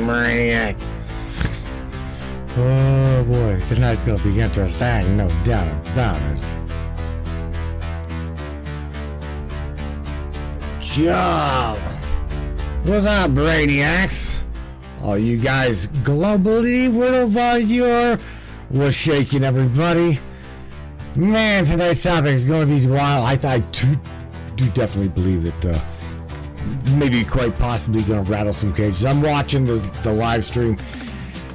Maniac. Oh boy, tonight's gonna be interesting, no doubt about it. Joe! What's up, Brainiacs? All you guys globally, worldwide, what's shaking, everybody? Man, tonight's topic is going to be wild. I do definitely believe that maybe quite possibly going to rattle some cages. I'm watching the live stream,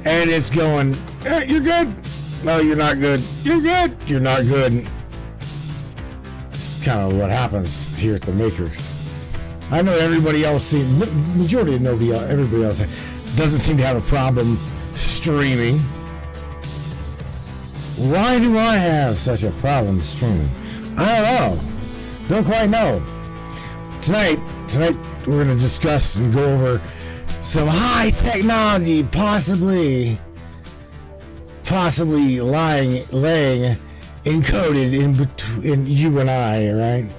and it's going, hey, you're good. No, you're not good. You're good. You're not good. It's kind of what happens here at the Matrix. I know everybody else everybody else doesn't seem to have a problem streaming. Why do I have such a problem streaming? I don't know. Don't quite know. Tonight we're going to discuss and go over some high technology possibly laying encoded in you and I, right?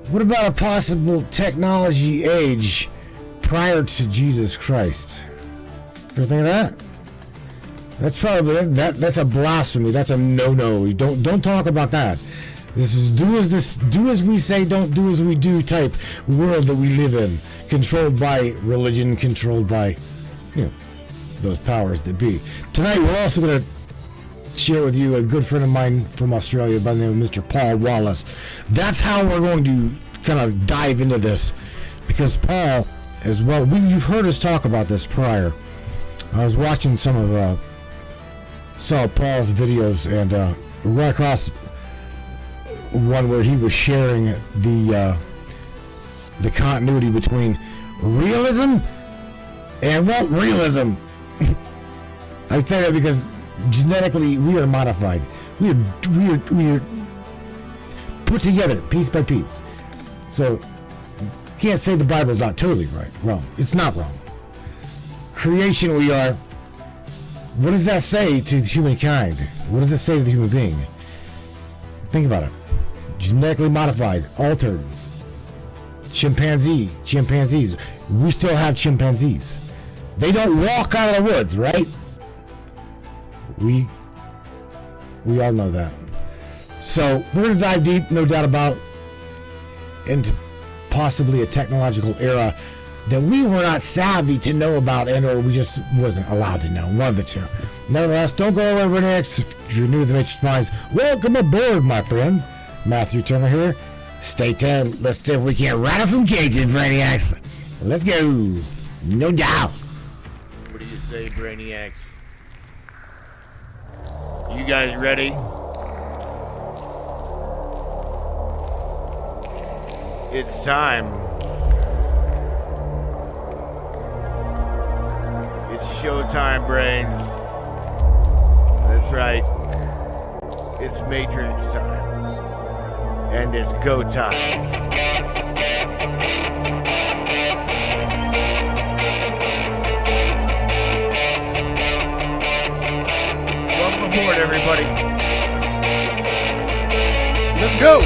What about a possible technology age prior to Jesus Christ? Ever think of that? That's probably that's a blasphemy. That's a no-no. Don't talk about that. This is do as we say, don't do as we do type world that we live in, controlled by religion, controlled by those powers that be. Tonight we're also going to share with you a good friend of mine from Australia by the name of Mr. Paul Wallis. That's how we're going to kind of dive into this, because Paul, as well, you've heard us talk about this prior. I was watching some of saw Paul's videos and ran across one where he was sharing the continuity between realism and realism. I say that because genetically we are modified. We are put together piece by piece. So you can't say the Bible's not totally wrong. It's not wrong. Creation we are. What does that say to humankind? What does it say to the human being? Think about it. Genetically modified, altered. Chimpanzees. We still have chimpanzees. They don't walk out of the woods, right? We all know that. So we're going to dive deep, no doubt about, into possibly a technological era that we were not savvy to know about, or we just wasn't allowed to know. One of the two. Nevertheless, don't go away, Brainiacs. If you're new to the Matrix Minds, welcome aboard, my friend. Matthew Turner here. Stay tuned. Let's see if we can rattle some cages, Brainiacs. Let's go. No doubt. What do you say, Brainiacs? You guys ready? It's time. It's showtime, brains. That's right. It's Matrix time. And it's go time. Welcome aboard, everybody. Let's go!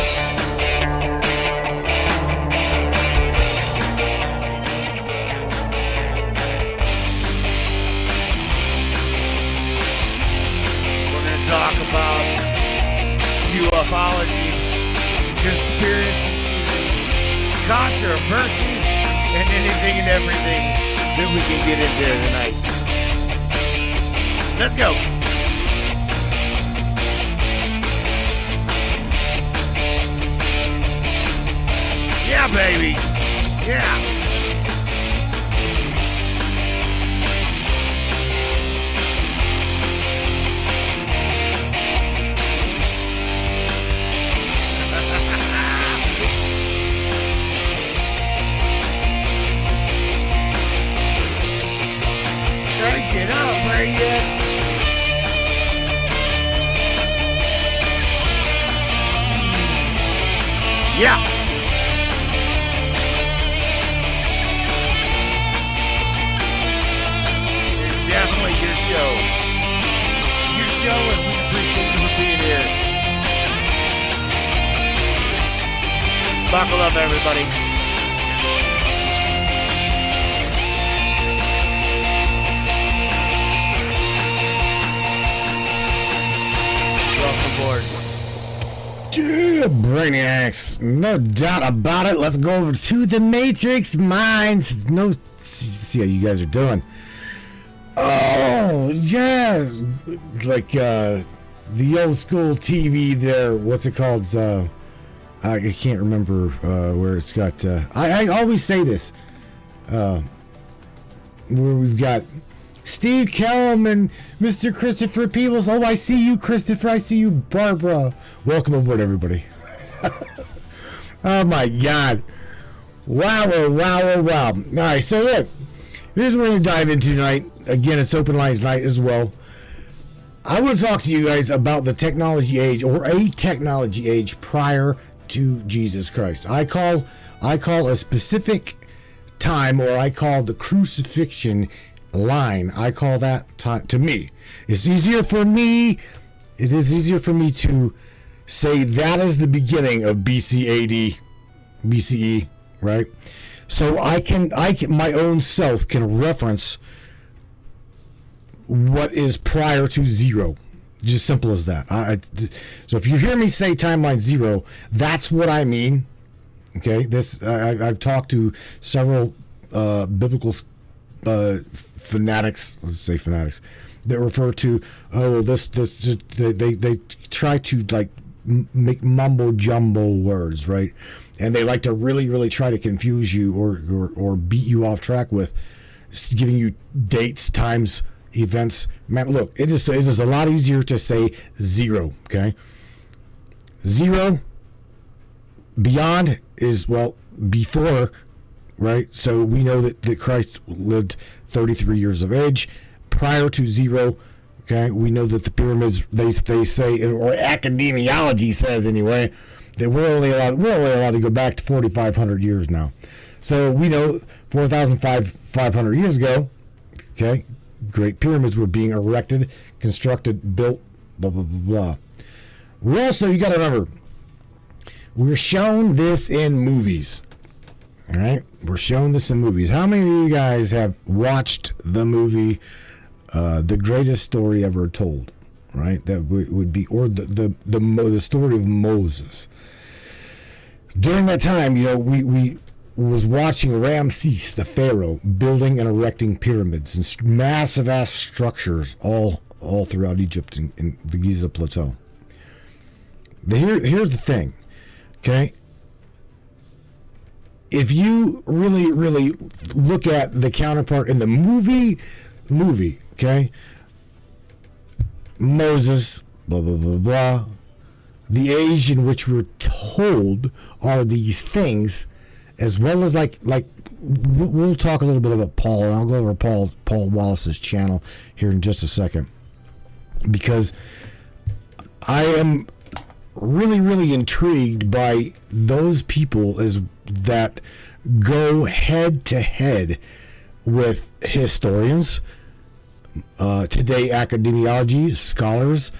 Talk about ufology, conspiracy, controversy, and anything and everything that we can get into tonight. Let's go. Yeah, baby. Yeah. Get up, Brainiacs! Yeah! It's definitely your show. Your show, and we appreciate you for being here. Buckle up, everybody. Welcome aboard. Yeah, Brainiacs, no doubt about it. Let's go over to the Matrix Minds. See how you guys are doing. Oh, yeah, like the old school TV there. What's it called? I can't remember where it's got. I always say this, where we've got Steve Kellum and Mr. Christopher Peebles. Oh, I see you, Christopher. I see you, Barbara. Welcome aboard, everybody. Oh my God! Wow! All right, so look, here's what we're gonna dive into tonight. Again, it's open lines night as well. I want to talk to you guys about the technology age, or a technology age prior to Jesus Christ. I call a specific time, or I call the crucifixion line. I call that time. To me, it's easier for me. It is easier for me to say that is the beginning of BC AD, BCE, right? So I can my own self can reference what is prior to zero. Just simple as that. So if you hear me say timeline 0, that's what I mean. Okay, I've talked to several biblical fanatics. Let's say fanatics that refer to they try to like make mumbo jumbo words, right? And they like to really try to confuse you or beat you off track with giving you dates, times, events. Man, look, it is a lot easier to say 0. Okay, 0 beyond is, well, before, right? So we know that Christ lived 33 years of age. Prior to 0, okay, we know that the pyramids, they say, or academiology says anyway, that we're only allowed to go back to 4,500 years now. So we know 4,500 years ago, okay, Great Pyramids were being erected, constructed, built, blah, blah, blah, blah. We also, you got to remember, we're shown this in movies. All right? We're shown this in movies. How many of you guys have watched the movie The Greatest Story Ever Told? Right? That would be, or the story of Moses. During that time, you know, we was watching Ramses the Pharaoh building and erecting pyramids and massive ass structures all throughout Egypt in the Giza Plateau. Here's the thing, okay? If you really look at the counterpart in the movie, okay? Moses, blah blah blah blah. The age in which we're told are these things. As well as like we'll talk a little bit about Paul, and I'll go over Paul Wallis's channel here in just a second, because I am really intrigued by those people that go head to head with historians, today academiology, scholars,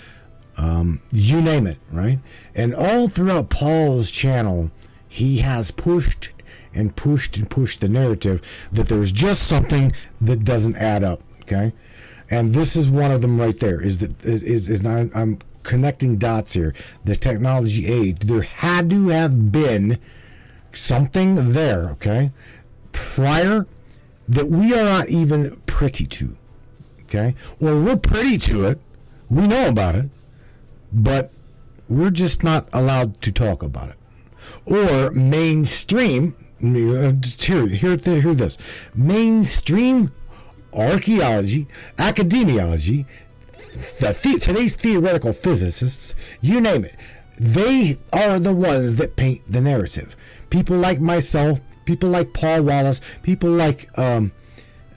you name it, right? And all throughout Paul's channel, he has pushed the narrative that there's just something that doesn't add up, okay? And this is one of them right there, I'm connecting dots here. The technology age, there had to have been something there, okay, prior that we are not even privy to, okay? Or we're privy to it, we know about it, but we're just not allowed to talk about it. Or mainstream, hear this, mainstream archaeology, academiology, today's theoretical physicists, you name it, they are the ones that paint the narrative. People like myself, people like Paul Wallis, people like, I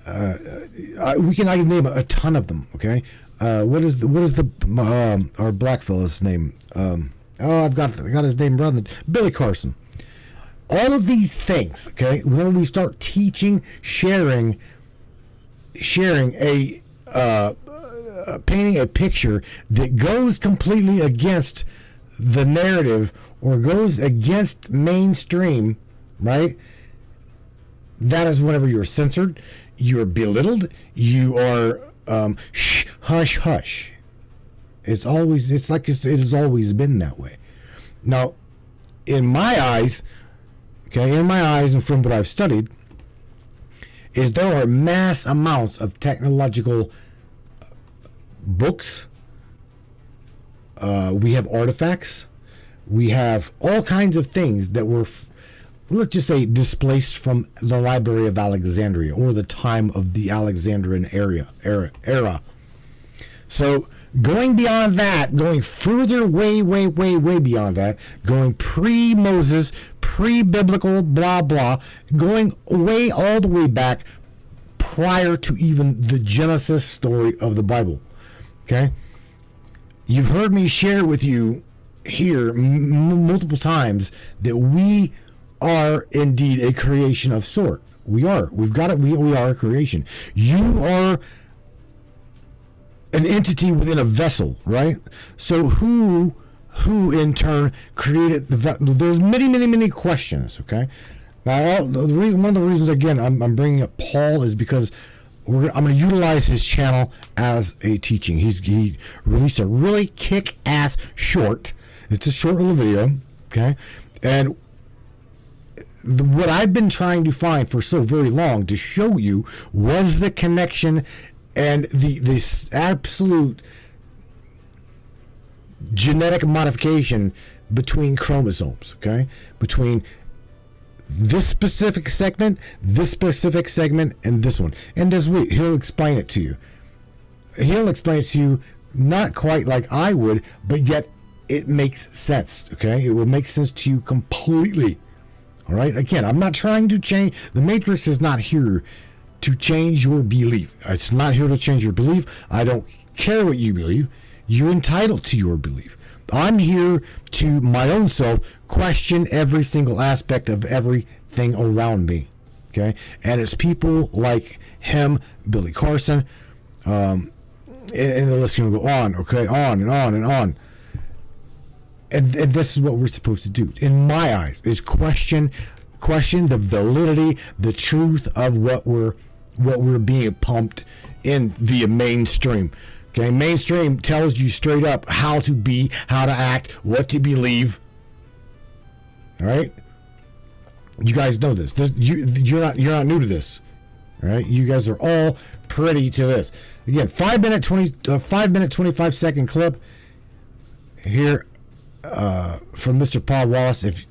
can name a ton of them, okay? What is our black fella's name? I've got his name brother, Billy Carson. All of these things, okay, when we start teaching, sharing a painting a picture that goes completely against the narrative or goes against mainstream, right? That is whenever you're censored, you're belittled, you are hush hush. It's like it has always been that way. Now, in my eyes, and from what I've studied, is there are mass amounts of technological books. We have artifacts. We have all kinds of things that were, let's just say, displaced from the Library of Alexandria or the time of the Alexandrian era. So going beyond that, going further, way beyond that, going pre-Moses, pre-biblical, blah, blah, going way all the way back prior to even the Genesis story of the Bible. Okay? You've heard me share with you here multiple times that we are indeed a creation of sort. We are. We've got it. We are a creation. You are an entity within a vessel, right? So who in turn created the vessel? There's many questions, okay? Now, one of the reasons, again, I'm bringing up Paul is because I'm going to utilize his channel as a teaching. He released a really kick-ass short. It's a short little video, okay? And what I've been trying to find for so very long to show you was the connection and this absolute genetic modification between chromosomes, okay? Between this specific segment, and this one. And he'll explain it to you. He'll explain it to you not quite like I would, but yet it makes sense, okay? It will make sense to you completely. All right? Again, I'm not trying to change. The Matrix is not here to change your belief. It's not here to change your belief. I don't care what you believe. You're entitled to your belief. I'm here to my own self question every single aspect of everything around me. Okay? And it's people like him, Billy Carson, and the list can go on, okay? On and on and on. And this is what we're supposed to do, in my eyes, is question the validity, the truth of what we're being pumped in via mainstream. Okay, mainstream tells you straight up how to be, how to act, what to believe. All right, you guys know this. You're not new to this. All right, you guys are all privy to this. Again, 5 minute 25 second clip here from Mr. Paul Wallis. If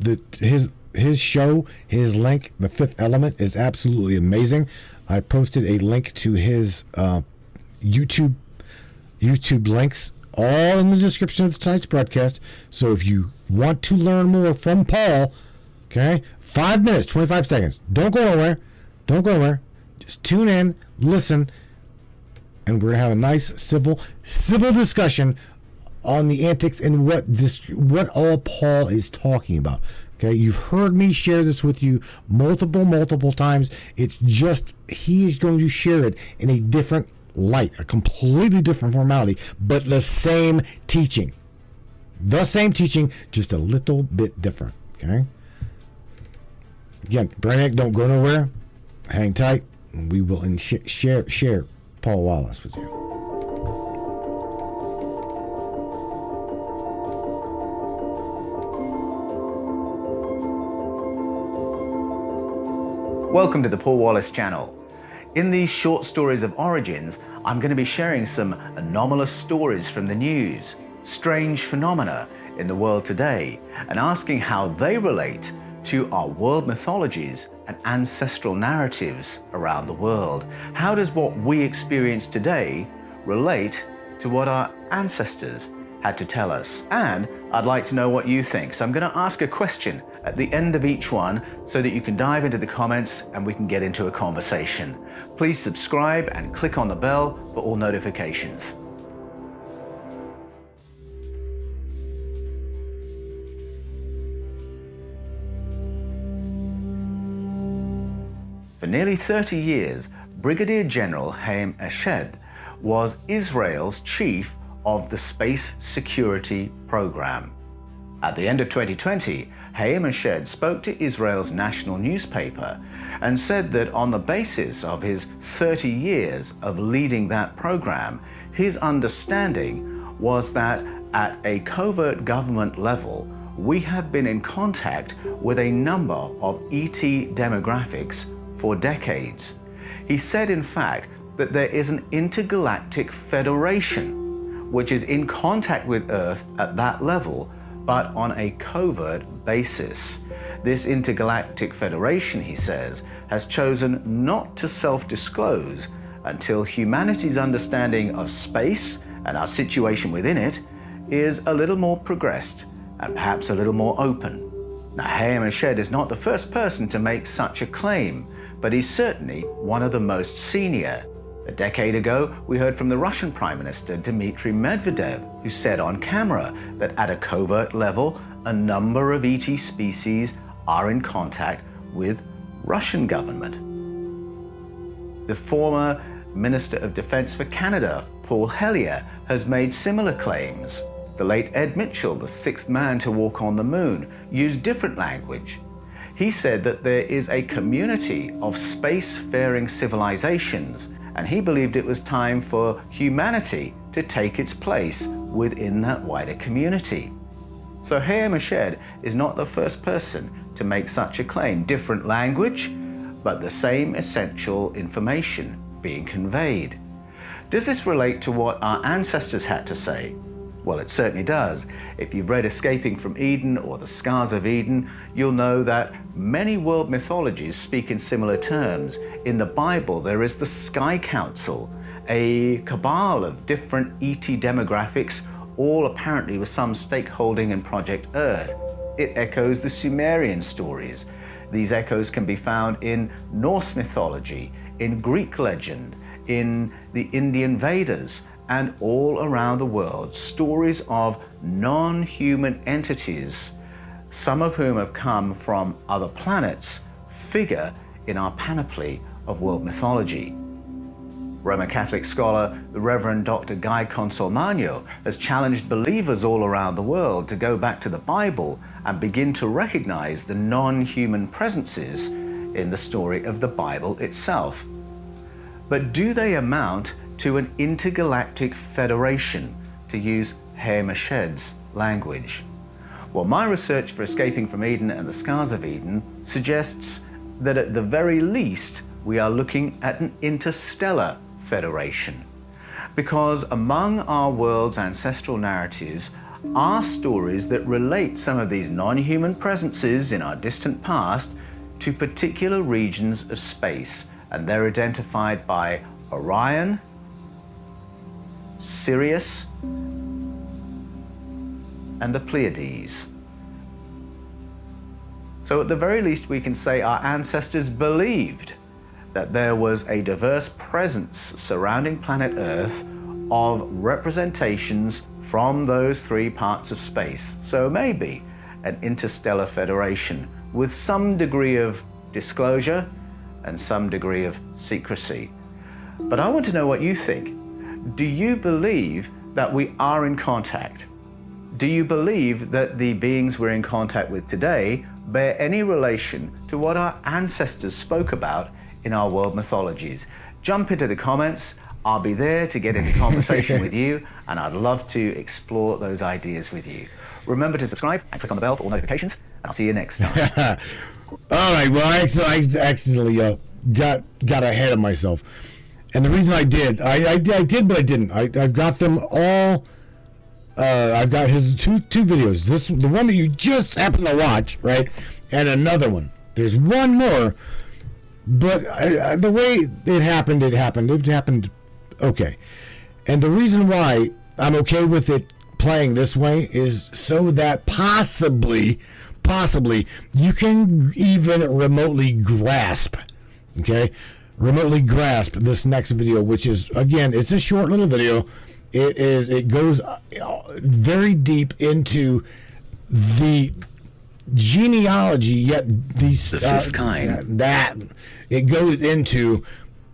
his show, his link, The Fifth Element, is absolutely amazing. I posted a link to his YouTube links all in the description of tonight's broadcast. So if you want to learn more from Paul, okay, 5 minutes, 25 seconds. Don't go anywhere. Just tune in, listen, and we're gonna have a nice civil discussion on the antics and what all Paul is talking about. Okay, you've heard me share this with you multiple times. It's just he is going to share it in a different light, a completely different formality, but the same teaching. Just a little bit different. Okay. Again, Brainiac, don't go nowhere. Hang tight. We will share Paul Wallis with you. Welcome to the Paul Wallis channel. In these short stories of origins, I'm going to be sharing some anomalous stories from the news, strange phenomena in the world today, and asking how they relate to our world mythologies and ancestral narratives around the world. How does what we experience today relate to what our ancestors had to tell us? And I'd like to know what you think. So I'm going to ask a question at the end of each one so that you can dive into the comments and we can get into a conversation. Please subscribe and click on the bell for all notifications. For nearly 30 years, Brigadier General Haim Eshed was Israel's chief of the Space Security Program. At the end of 2020, Haim Eshed spoke to Israel's national newspaper and said that on the basis of his 30 years of leading that program, his understanding was that at a covert government level, we have been in contact with a number of ET demographics for decades. He said, in fact, that there is an intergalactic federation which is in contact with Earth at that level, but on a covert basis. This intergalactic federation, he says, has chosen not to self-disclose until humanity's understanding of space and our situation within it is a little more progressed and perhaps a little more open. Now, Hamish is not the first person to make such a claim, but he's certainly one of the most senior. A decade ago, we heard from the Russian Prime Minister Dmitry Medvedev, who said on camera that at a covert level, a number of ET species are in contact with Russian government. The former Minister of Defense for Canada, Paul Anthony, has made similar claims. The late Ed Mitchell, the sixth man to walk on the moon, used different language. He said that there is a community of spacefaring civilizations, and he believed it was time for humanity to take its place within that wider community. So Hamish is not the first person to make such a claim. Different language, but the same essential information being conveyed. Does this relate to what our ancestors had to say? Well, it certainly does. If you've read Escaping from Eden or The Scars of Eden, you'll know that many world mythologies speak in similar terms. In the Bible, there is the Sky Council, a cabal of different ET demographics, all apparently with some stakeholding in Project Earth. It echoes the Sumerian stories. These echoes can be found in Norse mythology, in Greek legend, in the Indian Vedas, and all around the world, stories of non-human entities, some of whom have come from other planets, figure in our panoply of world mythology. Roman Catholic scholar, the Reverend Dr. Guy Consolmagno, has challenged believers all around the world to go back to the Bible and begin to recognize the non-human presences in the story of the Bible itself. But do they amount to an intergalactic federation, to use Hamished's language? Well, my research for Escaping from Eden and The Scars of Eden suggests that at the very least, we are looking at an interstellar federation. Because among our world's ancestral narratives are stories that relate some of these non-human presences in our distant past to particular regions of space, and they're identified by Orion, Sirius, and the Pleiades. So at the very least, we can say our ancestors believed that there was a diverse presence surrounding planet Earth of representations from those three parts of space. So maybe an interstellar federation with some degree of disclosure and some degree of secrecy. But I want to know what you think. Do you believe that we are in contact? Do you believe that the beings we're in contact with today bear any relation to what our ancestors spoke about in our world mythologies? Jump into the comments. I'll be there to get into conversation with you, and I'd love to explore those ideas with you. Remember to subscribe and click on the bell for all notifications, and I'll see you next time. All right, well, I accidentally got ahead of myself. And the reason I did, but I didn't. I've got them all. I've got his two videos. The one that you just happened to watch, right? And another one. There's one more, but the way it happened. It happened okay. And the reason why I'm okay with it playing this way is so that possibly you can even remotely grasp this next video, which is, again, it's a short little video. It goes very deep into the genealogy, yet the fifth kind. That it goes into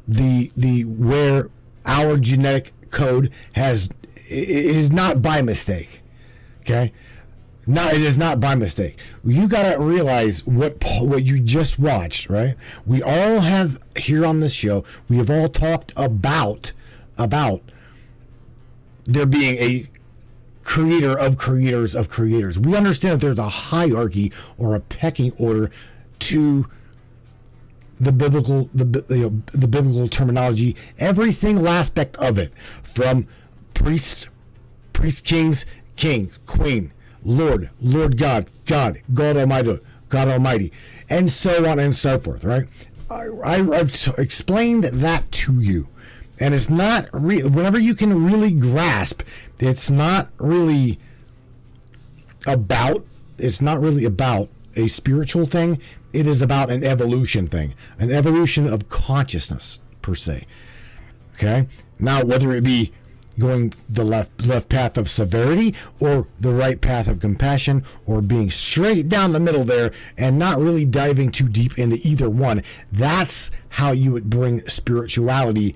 the where our genetic code is not by mistake. Okay. No, it is not by mistake. You got to realize what you just watched, right? We all have here on this show, we have all talked about there being creator of creators of creators. We understand that there's a hierarchy or a pecking order to the biblical terminology, every single aspect of it, from priest, kings, queen, Lord God Almighty, and so on and so forth, right? I've explained that to you, and it's not whenever you can really grasp, it's not really about a spiritual thing. It is about an evolution thing, an evolution of consciousness per se. Okay, now whether it be going the left path of severity or the right path of compassion, or being straight down the middle there and not really diving too deep into either one, that's how you would bring spirituality,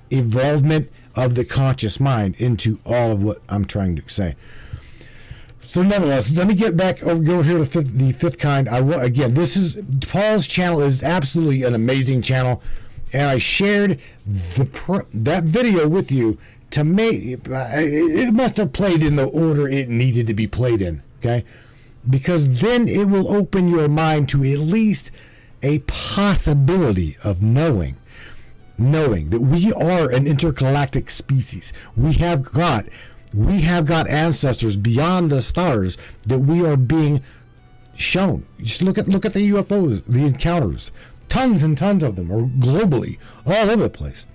involvement of the conscious mind into all of what I'm trying to say. So nonetheless, let me get back over here to the fifth kind. This is Paul's channel is absolutely an amazing channel, and I shared that video with you to make it must have played in the order it needed to be played in, okay? Because then it will open your mind to at least a possibility of knowing that we are an intergalactic species. We have got ancestors beyond the stars that we are being shown. Just look at the UFOs, the encounters, tons and tons of them, or globally, all over the place.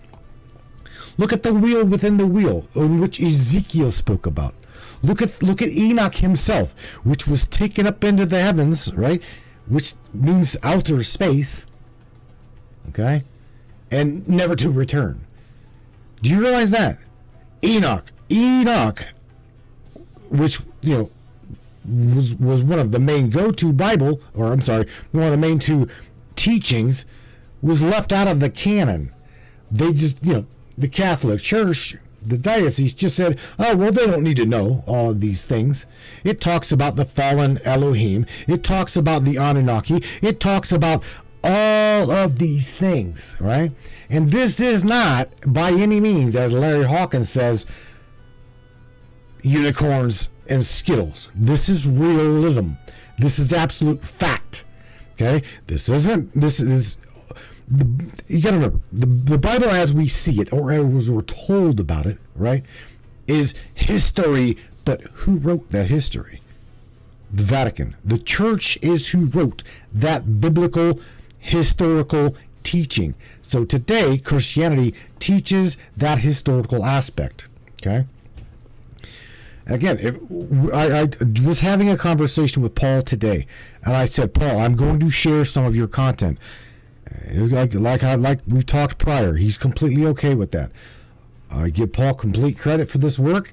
Look at the wheel within the wheel, in which Ezekiel spoke about. Look at Enoch himself, which was taken up into the heavens, right? Which means outer space, okay, and never to return. Do you realize that? Enoch, which was one of the main go-to Bible, one of the main two teachings, was left out of the canon. They just, the Catholic Church, the diocese just said, oh, well, they don't need to know all of these things. It talks about the fallen Elohim. It talks about the Anunnaki. It talks about all of these things, right? And this is not, by any means, as Larry Hawkins says, unicorns and Skittles. This is realism. This is absolute fact. Okay? You gotta remember, the Bible as we see it, or as we're told about it, right, is history, but who wrote that history? The Vatican. The church is who wrote that biblical, historical teaching. So today, Christianity teaches that historical aspect, okay? Again, I was having a conversation with Paul today, and I said, Paul, I'm going to share some of your content. Like we talked prior, he's completely okay with that. I give Paul complete credit for this work.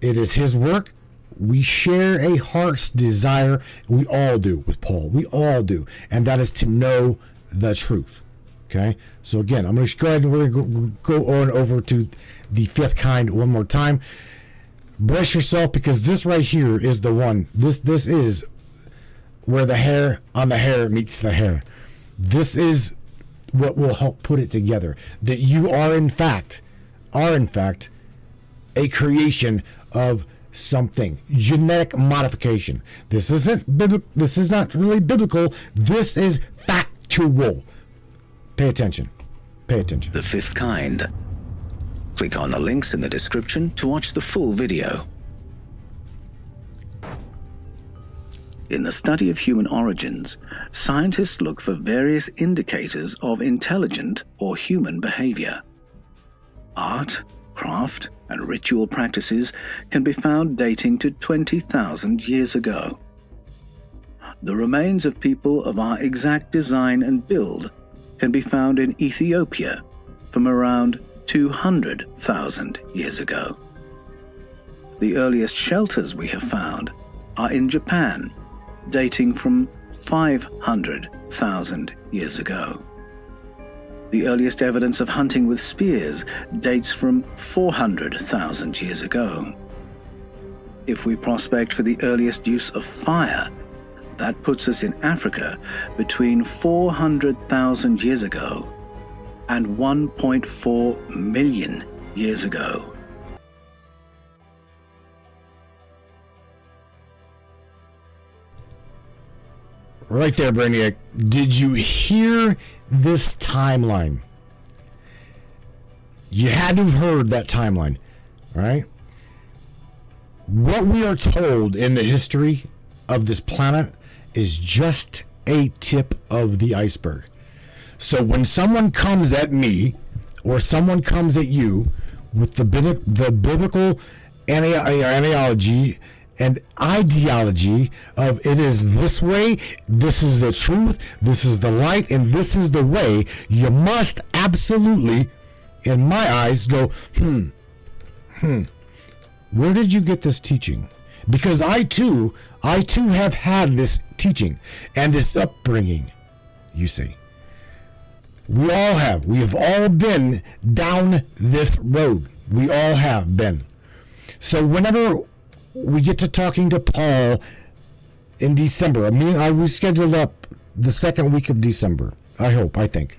It is his work. We share a heart's desire. We all do with Paul. We all do. And that is to know the truth. Okay? So again, I'm going to go ahead and we're going to go on over to the fifth kind one more time. Brace yourself, because this right here is the one. This is where the hair on the hair meets the hair. This is what will help put it together. That you are in fact a creation of something. Genetic modification. This is not really biblical. This is factual. Pay attention. Pay attention. The fifth kind. Click on the links in the description to watch the full video. In the study of human origins, scientists look for various indicators of intelligent or human behavior. Art, craft, and ritual practices can be found dating to 20,000 years ago. The remains of people of our exact design and build can be found in Ethiopia from around 200,000 years ago. The earliest shelters we have found are in Japan, dating from 500,000 years ago. The earliest evidence of hunting with spears dates from 400,000 years ago. If we prospect for the earliest use of fire, that puts us in Africa between 400,000 years ago and 1.4 million years ago. Right there, Brainiac. Did you hear this timeline? You had to have heard that timeline, right? What we are told in the history of this planet is just a tip of the iceberg. So when someone comes at me or someone comes at you with the biblical ideology and ideology of it is this way, this is the truth, this is the light, and this is the way, you must absolutely, in my eyes, go, where did you get this teaching? Because I too have had this teaching and this upbringing, you see. We all have. We have all been down this road. We all have been. So whenever we get to talking to Paul in December, we scheduled up the second week of December, I think.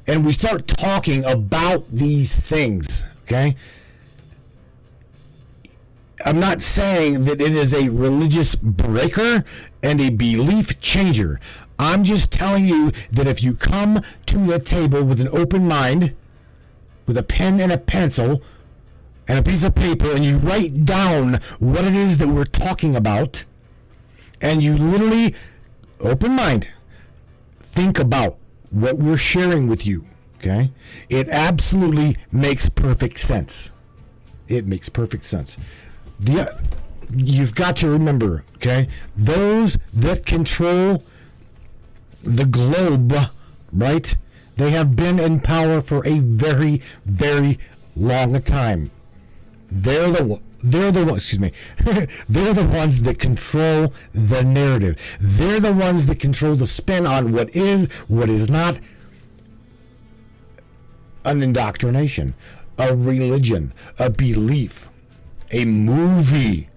And we start talking about these things, okay? I'm not saying that it is a religious breaker and a belief changer. I'm just telling you that if you come to the table with an open mind, with a pen and a pencil and a piece of paper, and you write down what it is that we're talking about, and you literally, open mind, think about what we're sharing with you, okay? It absolutely makes perfect sense. It makes perfect sense. You've got to remember, okay, those that control the globe, right, they have been in power for a very, very long time. They're the ones they're the ones that control the narrative. They're the ones that control the spin on what is not an indoctrination, a religion, a belief, a movie.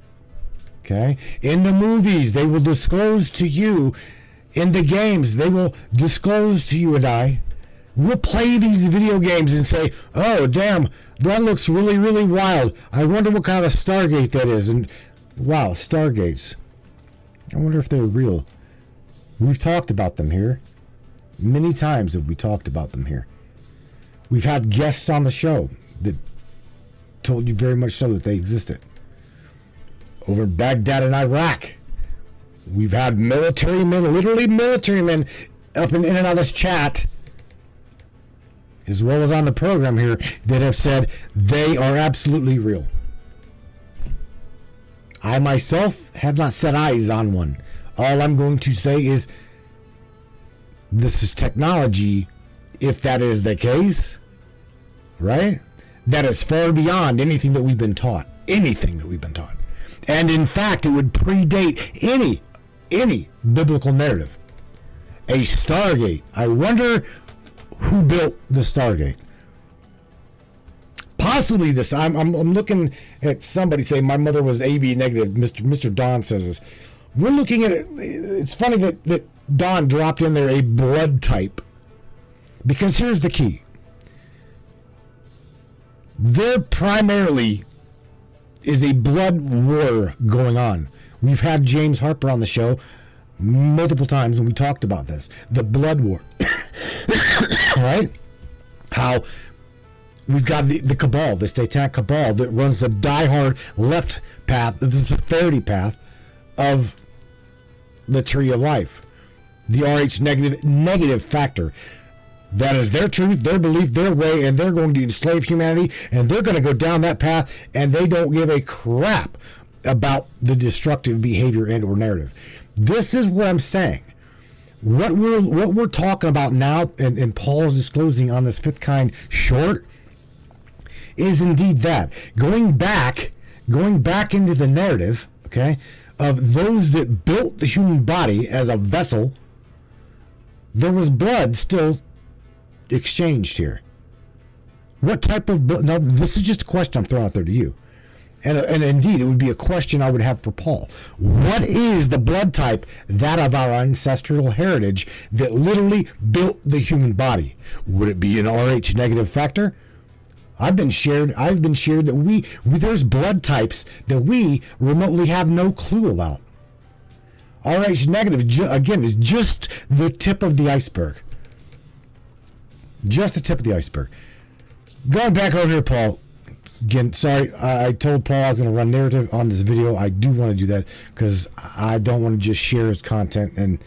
Okay? In the movies, they will disclose to you. In the games, they will disclose to you and I. We'll play these video games and say, oh, damn, that looks really, really wild. I wonder what kind of Stargate that is. And, wow, Stargates. I wonder if they're real. We've talked about them here. Many times have we talked about them here. We've had guests on the show that told you very much so that they existed. Over in Baghdad and Iraq, we've had military men, literally military men, up in and out of this chat, as well as on the program here, that have said they are absolutely real. I myself have not set eyes on one. All I'm going to say is this is technology, if that is the case, right? That is far beyond anything that we've been taught. Anything that we've been taught. And in fact, it would predate any biblical narrative. A Stargate. I wonder who built the Stargate. Possibly this. I'm looking at somebody say my mother was AB negative. Mr. Don says this. We're looking at it. It's funny that Don dropped in there a blood type. Because here's the key. There primarily is a blood war going on. We've had James Harper on the show multiple times when we talked about this. The blood war. Right? How we've got the cabal, the satanic cabal that runs the diehard left path, the severity path of the tree of life. The RH negative factor. That is their truth, their belief, their way, and they're going to enslave humanity, and they're going to go down that path, and they don't give a crap about the destructive behavior and or narrative. This is what I'm saying. What we're talking about now, and Paul's disclosing on this Fifth Kind short, is indeed that. Going back into the narrative, okay, of those that built the human body as a vessel, there was blood still exchanged here. What type of blood? Now, this is just a question I'm throwing out there to you. And indeed, it would be a question I would have for Paul. What is the blood type, that of our ancestral heritage, that literally built the human body? Would it be an RH negative factor? I've been shared that there's blood types that we remotely have no clue about. Rh negative, again, is just the tip of the iceberg. Just the tip of the iceberg. Going back over here, Paul. Again, sorry, I told Paul I was going to run narrative on this video. I do want to do that because I don't want to just share his content. And,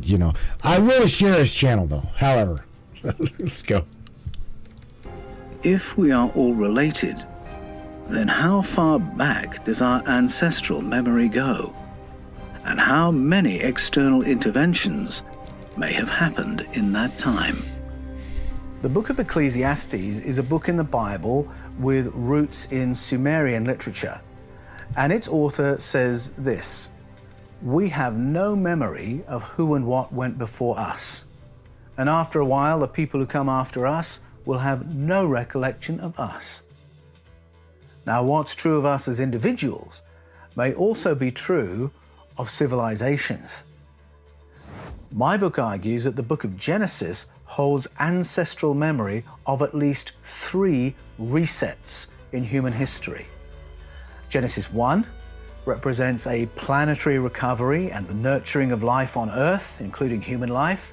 you know, I will share his channel, though. However, let's go. If we are all related, then how far back does our ancestral memory go? And how many external interventions may have happened in that time? The book of Ecclesiastes is a book in the Bible with roots in Sumerian literature. And its author says this: "We have no memory of who and what went before us. And after a while, the people who come after us will have no recollection of us." Now, what's true of us as individuals may also be true of civilizations. My book argues that the book of Genesis holds ancestral memory of at least 3 resets in human history. Genesis 1 represents a planetary recovery and the nurturing of life on Earth, including human life.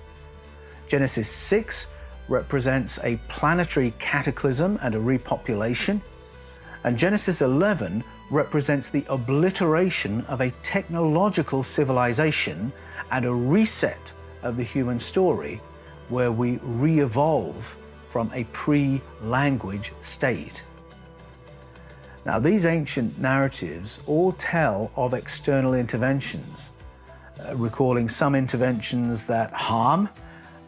Genesis 6 represents a planetary cataclysm and a repopulation. And Genesis 11 represents the obliteration of a technological civilization and a reset of the human story, where we re-evolve from a pre-language state. Now, these ancient narratives all tell of external interventions, recalling some interventions that harm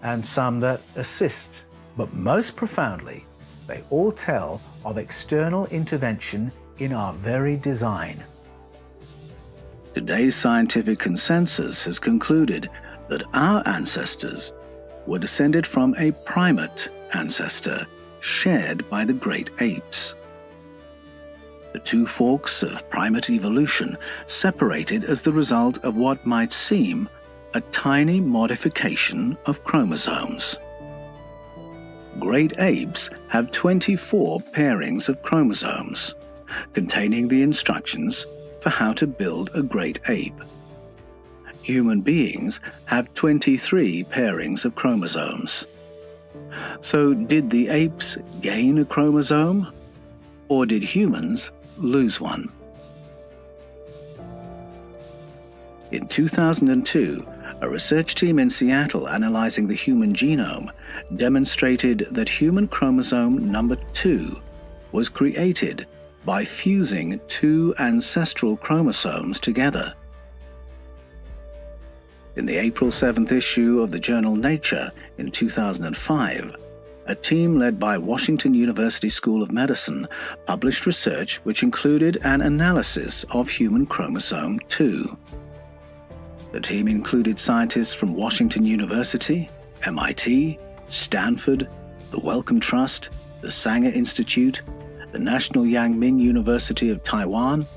and some that assist. But most profoundly, they all tell of external intervention in our very design. Today's scientific consensus has concluded that our ancestors were descended from a primate ancestor shared by the great apes. The 2 forks of primate evolution separated as the result of what might seem a tiny modification of chromosomes. Great apes have 24 pairings of chromosomes, containing the instructions for how to build a great ape. Human beings have 23 pairings of chromosomes. So did the apes gain a chromosome, or did humans lose one? In 2002, a research team in Seattle analyzing the human genome demonstrated that human chromosome number 2 was created by fusing 2 ancestral chromosomes together. In the April 7th issue of the journal Nature in 2005, a team led by Washington University School of Medicine published research which included an analysis of human chromosome 2. The team included scientists from Washington University, MIT, Stanford, the Wellcome Trust, the Sanger Institute, the National Yang Ming University of Taiwan,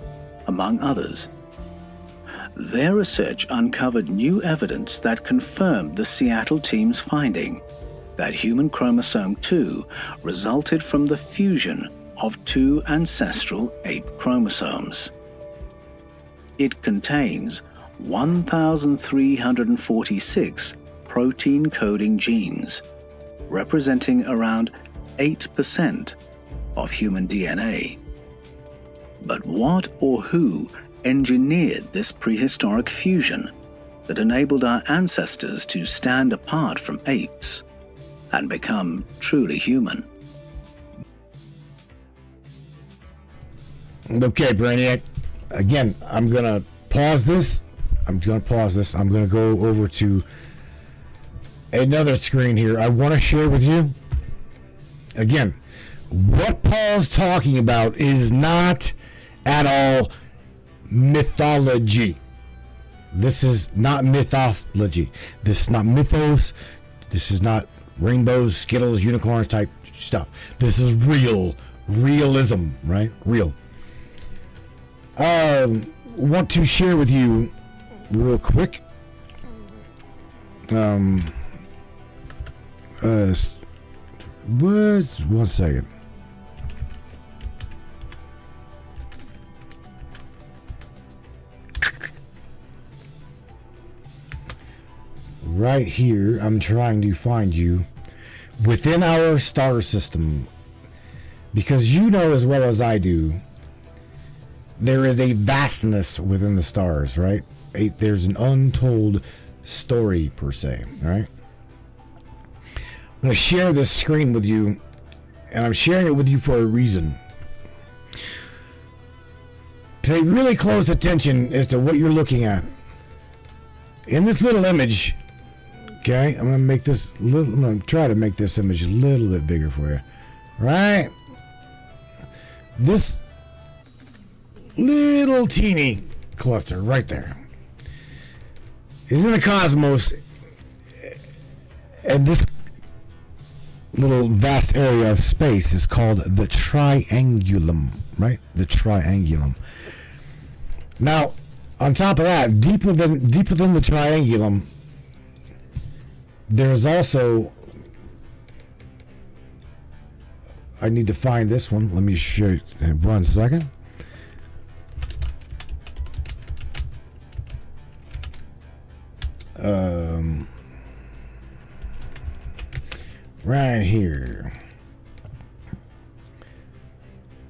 among others. Their research uncovered new evidence that confirmed the Seattle team's finding that human chromosome 2 resulted from the fusion of 2 ancestral ape chromosomes. It contains 1,346 protein-coding genes, representing around 8% of human DNA. But what or who engineered this prehistoric fusion that enabled our ancestors to stand apart from apes and become truly human? Okay, Brainiac. Again, I'm going to pause this. I'm going to go over to another screen here. I want to share with you, again, what Paul's talking about is not at all mythology. This is not mythology. This is not mythos. This is not rainbows, Skittles, unicorns type stuff. This is realism, right? Real. Want to share with you real quick. One second. right here, I'm trying to find you within our star system. Because you know as well as I do, there is a vastness within the stars, right? There's an untold story, per se, right? I'm going to share this screen with you, and I'm sharing it with you for a reason. Pay really close attention as to what you're looking at. In this little image, okay, I'm going to try to make this image a little bit bigger for you, right? This little teeny cluster right there is in the cosmos, and this little vast area of space is called the triangulum, right? The triangulum. Now, on top of that, deep within the triangulum, there's also, I need to find this one. Let me show you 1 second. Right here.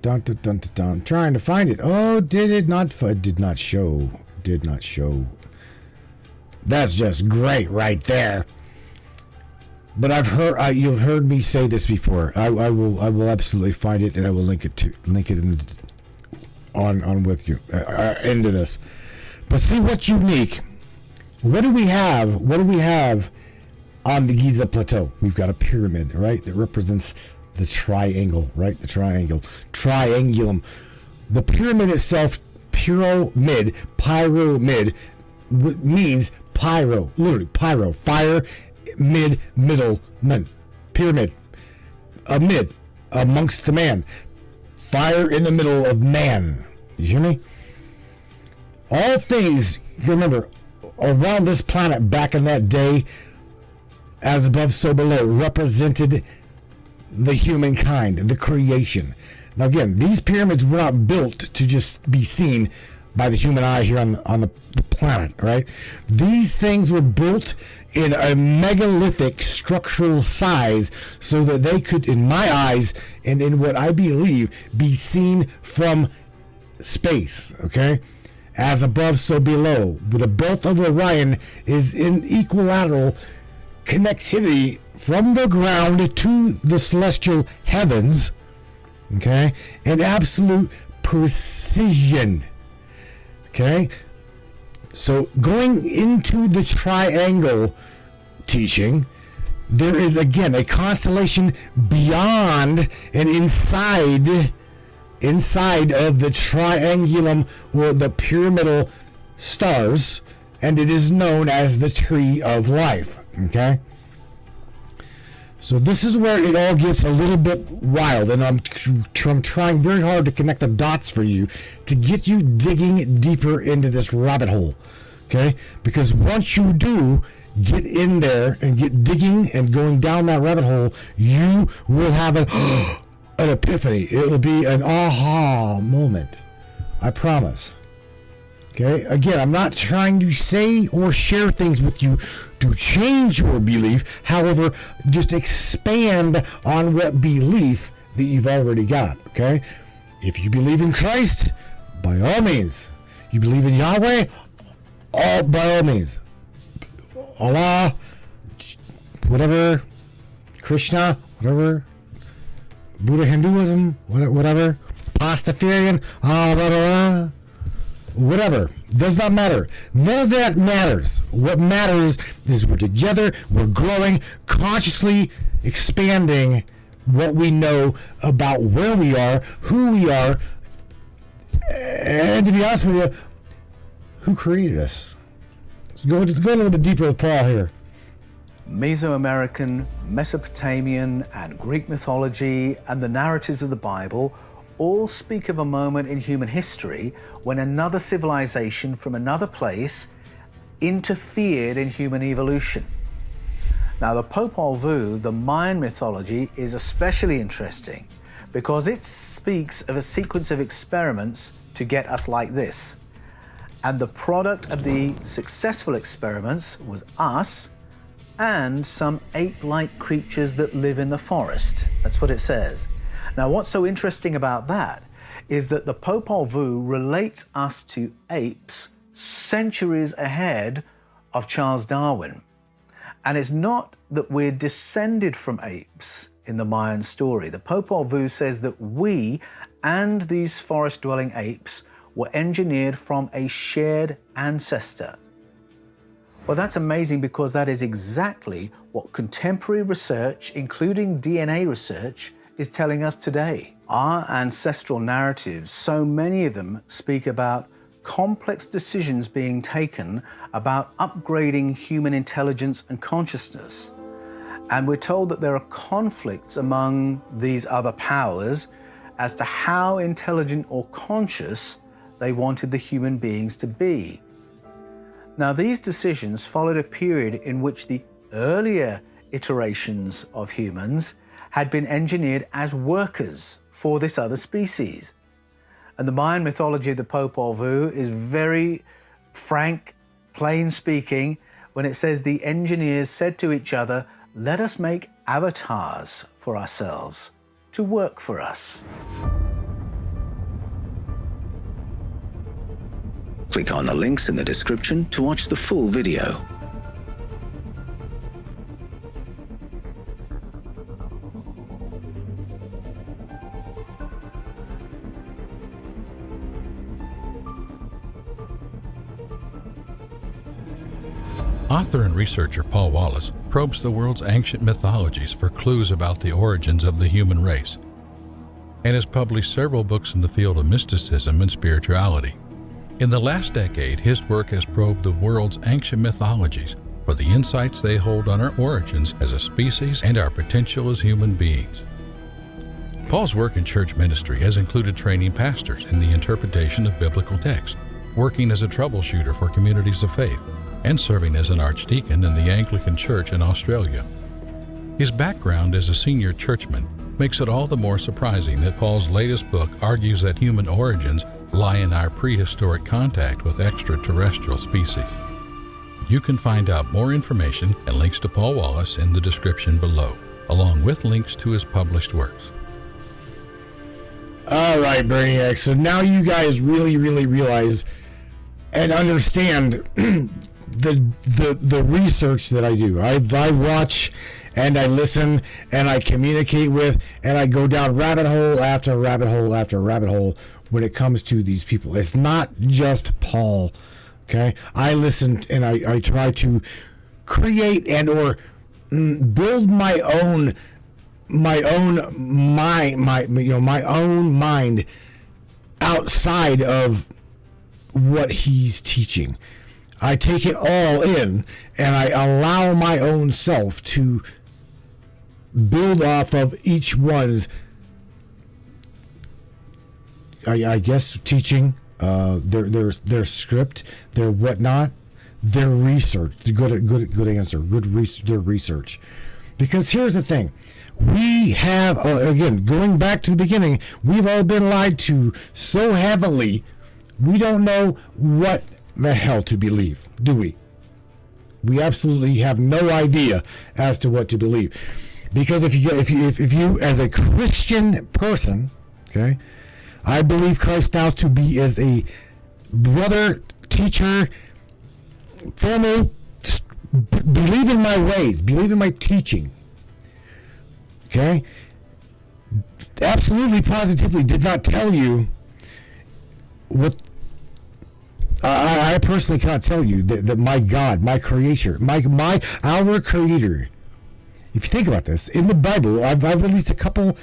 Dun, dun, dun, dun, dun. I'm trying to find it. Oh, did not show. Did not show. That's just great right there. But I've heard you've heard me say this before. I will absolutely find it, and I will link it in on with you into this. But see what's unique. What do we have? What do we have on the Giza Plateau? We've got a pyramid, right? That represents the triangle, right? The triangulum. The pyramid itself, pyramid, means pyro, literally pyro, fire, middle, man, pyramid, amongst the man, fire in the middle of man. You hear me? All things, you remember, around this planet back in that day, as above, so below, represented the humankind, the creation. Now again, these pyramids were not built to just be seen by the human eye here on the planet, right? These things were built in a megalithic structural size so that they could, in my eyes, and in what I believe, be seen from space, okay? As above, so below. The belt of Orion is in equilateral connectivity from the ground to the celestial heavens, okay? And absolute precision, okay? So going into the triangle teaching, there is again a constellation beyond and inside of the triangulum or the pyramidal stars, and it is known as the tree of life, okay? So this is where it all gets a little bit wild, and I'm trying very hard to connect the dots for you to get you digging deeper into this rabbit hole, okay? Because once you do get in there and get digging and going down that rabbit hole, you will have an epiphany. It'll be an aha moment. I promise. Okay? Again, I'm not trying to say or share things with you to change your belief. However, just expand on what belief that you've already got. Okay? If you believe in Christ, by all means. You believe in Yahweh, by all means. Allah, whatever, Krishna, whatever, Buddha, Hinduism, whatever, Pastafarian, whatever, does not matter. None of that matters. What matters is we're together, we're growing, consciously expanding what we know about where we are, who we are, and to be honest with you, who created us. Let's go a little bit deeper with Paul here. Mesoamerican, Mesopotamian, and Greek mythology and the narratives of the Bible all speak of a moment in human history when another civilization from another place interfered in human evolution. Now, the Popol Vuh, the Mayan mythology, is especially interesting because it speaks of a sequence of experiments to get us like this. And the product of the successful experiments was us and some ape-like creatures that live in the forest. That's what it says. Now, what's so interesting about that is that the Popol Vuh relates us to apes centuries ahead of Charles Darwin. And it's not that we're descended from apes in the Mayan story. The Popol Vuh says that we and these forest-dwelling apes were engineered from a shared ancestor. Well, that's amazing because that is exactly what contemporary research, including DNA research, is telling us today. Our ancestral narratives, so many of them speak about complex decisions being taken about upgrading human intelligence and consciousness. And we're told that there are conflicts among these other powers as to how intelligent or conscious they wanted the human beings to be. Now, these decisions followed a period in which the earlier iterations of humans had been engineered as workers for this other species. And the Mayan mythology of the Popol Vuh is very frank, plain speaking, when it says the engineers said to each other, "Let us make avatars for ourselves to work for us." Click on the links in the description to watch the full video. Author and researcher Paul Wallis probes the world's ancient mythologies for clues about the origins of the human race, and has published several books in the field of mysticism and spirituality. In the last decade, his work has probed the world's ancient mythologies for the insights they hold on our origins as a species and our potential as human beings. Paul's work in church ministry has included training pastors in the interpretation of biblical texts, working as a troubleshooter for communities of faith, and serving as an archdeacon in the Anglican Church in Australia. His background as a senior churchman makes it all the more surprising that Paul's latest book argues that human origins lie in our prehistoric contact with extraterrestrial species. You can find out more information and links to Paul Wallis in the description below, along with links to his published works. All right, Brainiac. So now you guys really realize and understand the research that I do. I watch and I listen and I communicate with and I go down rabbit hole after rabbit hole after rabbit hole when it comes to these people. It's not just Paul, okay? I listen and I try to create and or build my own mind outside of what he's teaching. I take it all in and I allow my own self to build off of each one's, I guess, teaching, their script, their whatnot, their research. Good answer. Their research. Because here's the thing. We have, again, going back to the beginning, we've all been lied to so heavily, we don't know what the hell to believe, do we? We absolutely have no idea as to what to believe. Because if you as a Christian person, okay, I believe Christ now to be as a brother, teacher, family, believe in my ways, believe in my teaching. Okay? Absolutely, positively did not tell you what I personally cannot tell you that my God, my creator, our creator. If you think about this, in the Bible, I've released a couple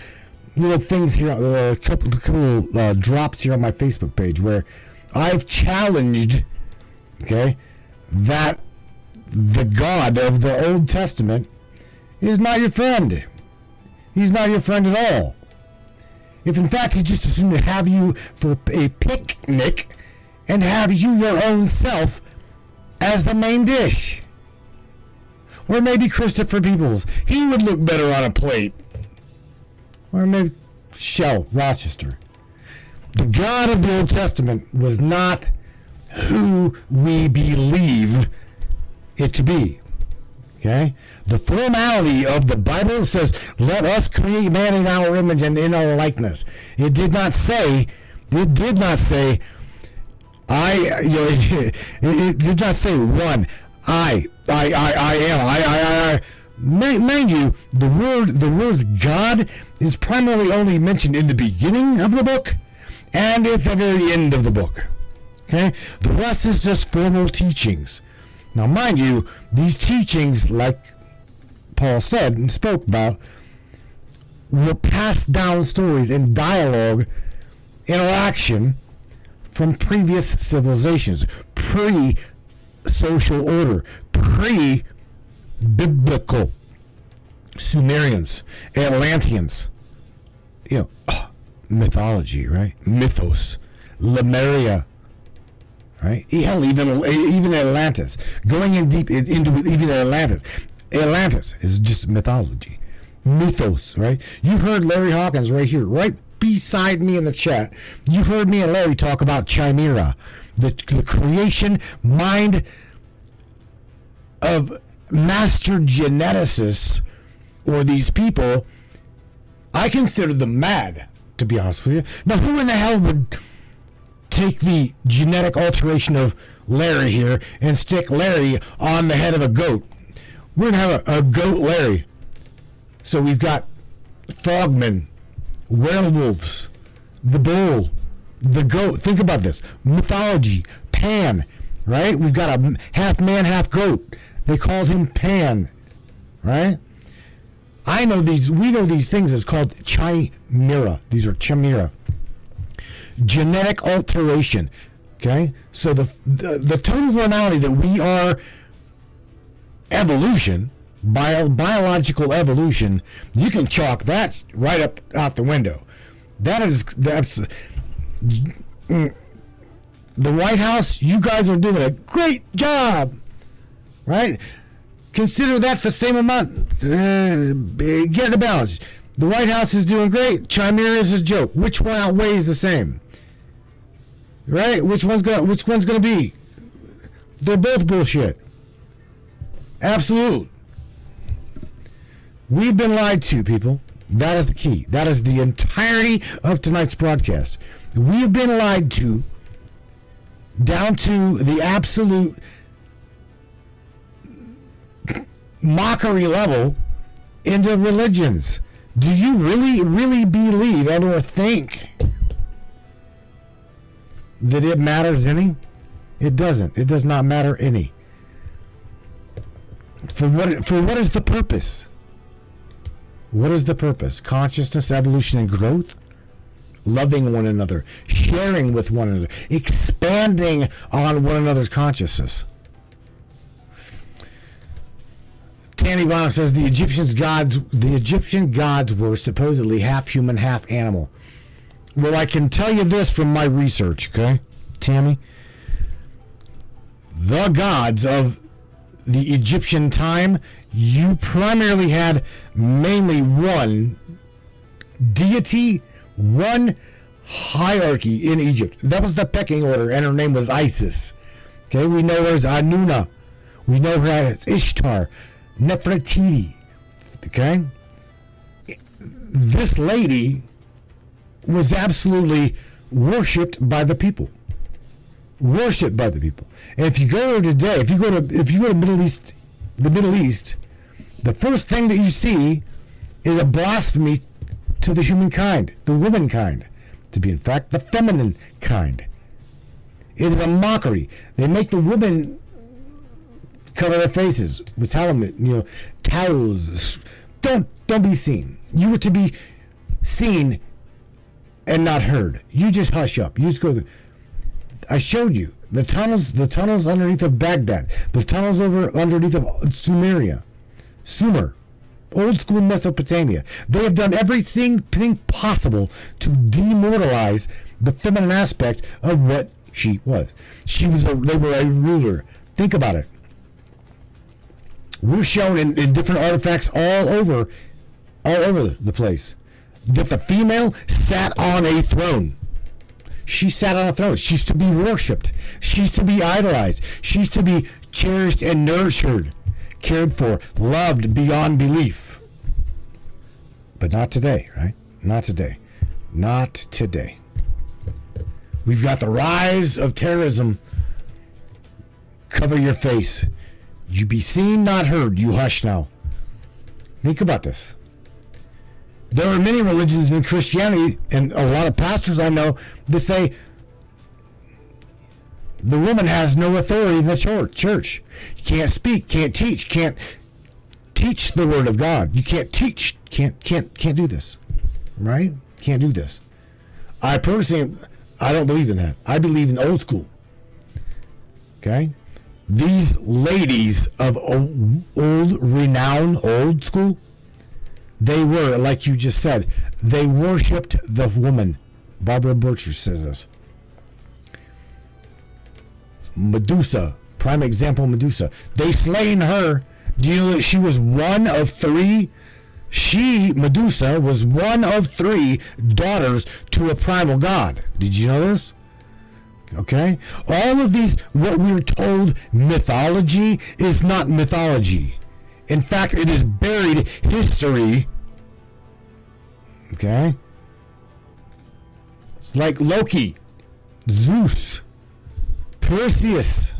little things here, a couple drops here on my Facebook page where I've challenged, okay, that the God of the Old Testament is not your friend. He's not your friend at all. If in fact he just assumed to have you for a picnic and have you your own self as the main dish. Or maybe Christopher Peoples. He would look better on a plate. Or maybe Shell Rochester. The God of the Old Testament was not who we believe it to be. Okay? The formality of the Bible says, let us create man in our image and in our likeness. It did not say, it did not say one, I am. Mind you, the words God is primarily only mentioned in the beginning of the book and at the very end of the book. Okay? The rest is just formal teachings. Now, mind you, these teachings, like Paul said and spoke about, were passed down stories in dialogue, interaction from previous civilizations, pre-social order, pre-biblical. Sumerians, Atlanteans, mythology, right? Mythos, Lemuria, right? Hell, even Atlantis. Going in deep into even Atlantis. Atlantis is just mythology. Mythos, right? You heard Larry Hawkins right here, right beside me in the chat. You heard me and Larry talk about Chimera, the creation mind of master geneticists, or these people. I consider them mad, to be honest with you. Now, who in the hell would take the genetic alteration of Larry here and stick Larry on the head of a goat? We're going to have a goat Larry. So we've got frogmen, werewolves, the bull, the goat. Think about this. Mythology, Pan, right? We've got a half man, half goat. They called him Pan, right? We know these things as called chimera. These are chimera. Genetic alteration. Okay? So the total formality that we are evolution, biological evolution, you can chalk that right up out the window. That's the White House, you guys are doing a great job. Right? Consider that the same amount. Get the balance. The White House is doing great. Chimera is a joke. Which one outweighs the same? Right? Which one's gonna be? They're both bullshit. Absolute. We've been lied to, people. That is the key. That is the entirety of tonight's broadcast. We've been lied to down to the absolute mockery level into religions. Do you really believe and or think that it matters any? It doesn't. It does not matter any. For what is the purpose? What is the purpose? Consciousness, evolution, and growth? Loving one another, sharing with one another, expanding on one another's consciousness. Tanny Bonham says the Egyptian gods were supposedly half human, half animal. Well, I can tell you this from my research, okay, Tammy? The gods of the Egyptian time, you primarily had mainly one deity, one hierarchy in Egypt. That was the pecking order, and her name was Isis. Okay, we know her as Anuna. We know her as Ishtar, Nefertiti. Okay? This lady was absolutely worshipped by the people. Worshipped by the people. And if you go today, if you go to the Middle East, the first thing that you see is a blasphemy to the humankind, the womankind, to be in fact the feminine kind. It is a mockery. They make the women cover their faces with towels. Don't be seen. You were to be seen and not heard. You just hush up. You just go. I showed you the tunnels underneath of Baghdad, the tunnels underneath of Sumer, old school Mesopotamia. They have done everything possible to demoralize the feminine aspect of what she was. They were a ruler. Think about it. We're shown in different artifacts all over the place that the female sat on a throne. She sat on a throne. She's to be worshipped. She's to be idolized. She's to be cherished and nurtured. cared for, loved beyond belief. But not today, right? Not today. Not today. We've got the rise of terrorism. Cover your face. You be seen, not heard. You hush now. Think about this. There are many religions in Christianity, and a lot of pastors I know that say the woman has no authority in the church. You can't speak, can't teach the word of God. You can't teach, can't do this, right? Can't do this. I personally, I don't believe in that. I believe in old school. Okay, these ladies of renowned old school, they were, like you just said, they worshipped the woman. Barbara Burcher says this. Medusa, prime example, Medusa. They slain her. Do you know that she was one of three? Medusa, was one of three daughters to a primal god. Did you know this? Okay? All of these, what we're told, mythology is not mythology. In fact, it is buried history. Okay? It's like Loki, Zeus, Perseus,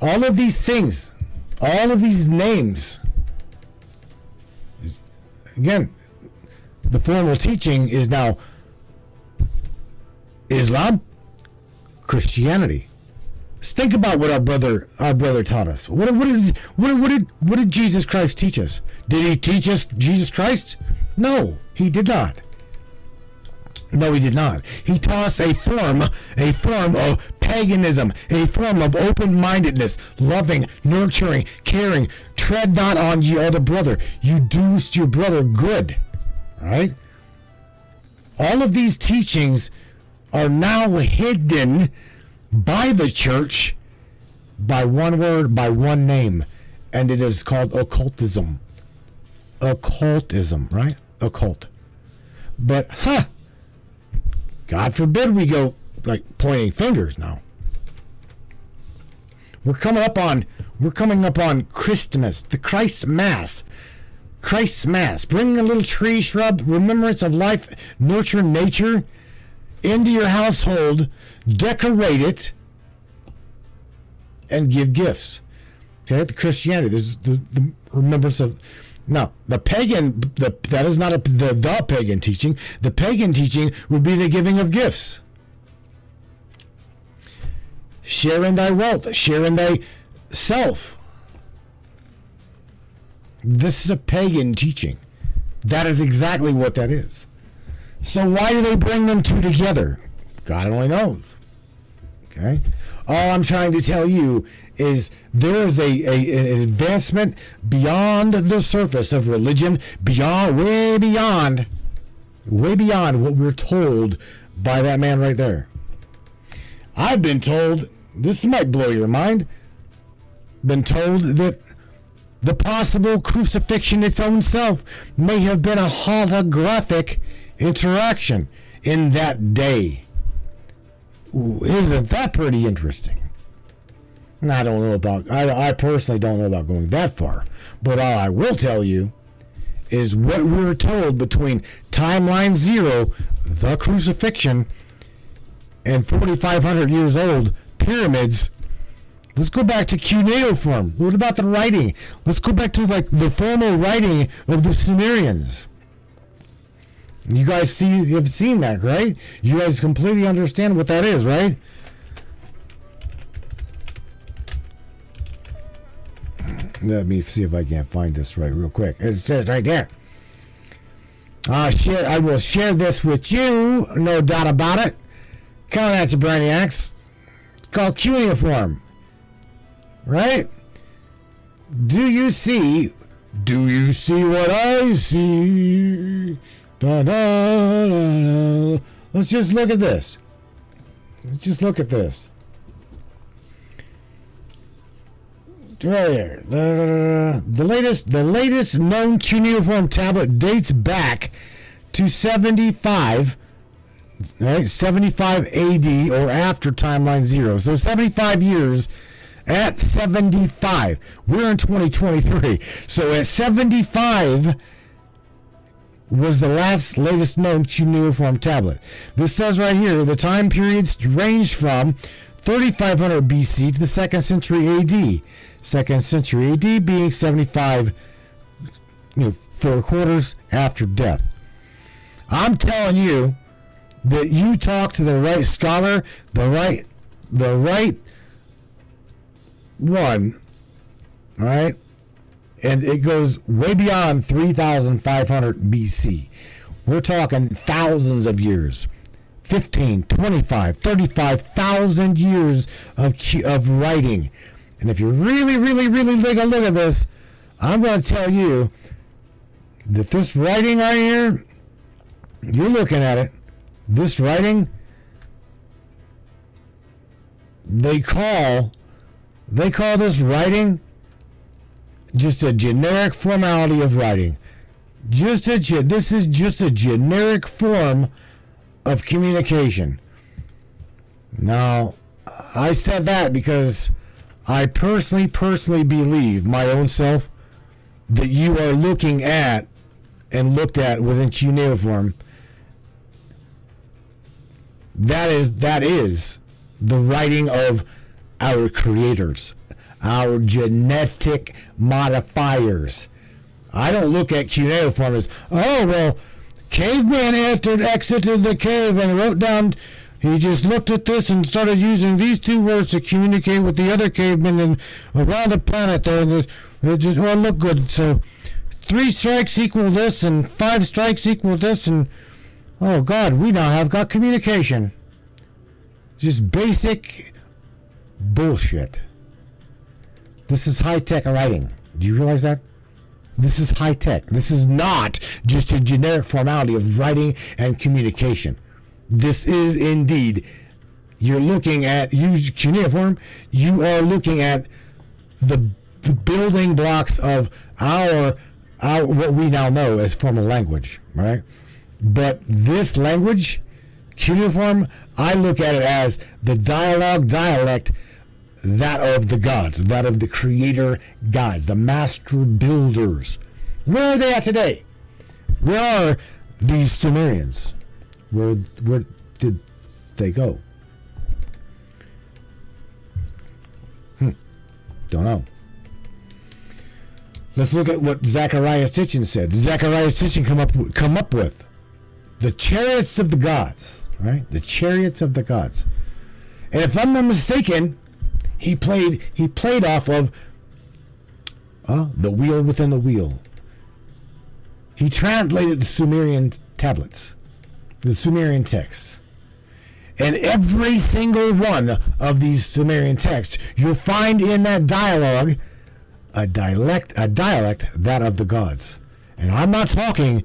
all of these things, all of these names. Again, the formal teaching is now Islam, Christianity. Let's think about what our brother taught us. What did Jesus Christ teach us? Did he teach us Jesus Christ? No, he did not. No, he did not. He taught us a form of paganism, a form of open-mindedness, loving, nurturing, caring. Tread not on your other brother. You do to your brother good. Right? All of these teachings are now hidden by the church by one word, by one name, and it is called occultism. Occultism, right? Occult. But, God forbid we go like pointing fingers now. We're coming up on Christmas, the Christ Mass. Christ's Mass. Bring a little tree, shrub, remembrance of life, nurture nature into your household, decorate it, and give gifts. Okay, the Christianity. This is the remembrance of. Now, the pagan, that is not the pagan teaching. The pagan teaching would be the giving of gifts. Share in thy wealth, share in thy self. This is a pagan teaching. That is exactly what that is. So why do they bring them two together? God only knows. Okay? All I'm trying to tell you is there is an advancement beyond the surface of religion, way beyond what we're told by that man right there. I've been told, this might blow your mind, been told that the possible crucifixion its own self may have been a holographic interaction in that day. Isn't that pretty interesting? I don't know about, I personally don't know about going that far, but all I will tell you is what we were told between timeline 0, the crucifixion, and 4,500 years old pyramids. Let's go back to cuneiform. What about the writing? Let's go back to like the formal writing of the Sumerians. You guys have seen that, right? You guys completely understand what that is, right? Let me see if I can find this real quick. It says right there. I will share this with you, no doubt about it. Coming at you, Brainiacs. It's called cuneiform. Right? Do you see what I see? Da, da, da, da. Let's just look at this. Right here. The latest known cuneiform tablet dates back to 75, right? 75 AD or after timeline 0. So 75 years At 75. We're in 2023. So at 75 was the latest known cuneiform tablet. This says right here, the time periods range from 3500 BC to the 2nd century AD. 2nd century AD being 75, 4 quarters after death. I'm telling you that you talk to the right scholar, the right one, all right? And it goes way beyond 3,500 BC. We're talking thousands of years. 15, 25, 35,000 years of writing. And if you really take a look at this, I'm going to tell you that this writing right here, you're looking at it, this writing, they call this writing just a generic formality of writing. This is just a generic form of communication. Now, I said that because I personally believe, my own self, that you are looking at and looked at within cuneiform. That is the writing of our creators, our genetic modifiers. I don't look at cuneiform as, oh, well, caveman exited the cave and wrote down, he just looked at this and started using these two words to communicate with the other cavemen and around the planet there, and it just look good. So 3 strikes equal this, and 5 strikes equal this, and oh God, we now have got communication. Just basic bullshit. This is high-tech writing. Do you realize that? This is high-tech. This is not just a generic formality of writing and communication. This is indeed, you're looking at, cuneiform, you are looking at the building blocks of our what we now know as formal language, right? But this language, cuneiform, I look at it as the dialect, that of the gods, that of the creator gods, the master builders. Where are they at today? Where are these Sumerians? Where did they go? Don't know. Let's look at what Zechariah Sitchin said. Zechariah Sitchin come up with the chariots of the gods, right? The chariots of the gods. And if I'm not mistaken, he played off of the wheel within the wheel. He translated the Sumerian tablets, the Sumerian texts. And every single one of these Sumerian texts, you'll find in that dialogue a dialect that of the gods. And I'm not talking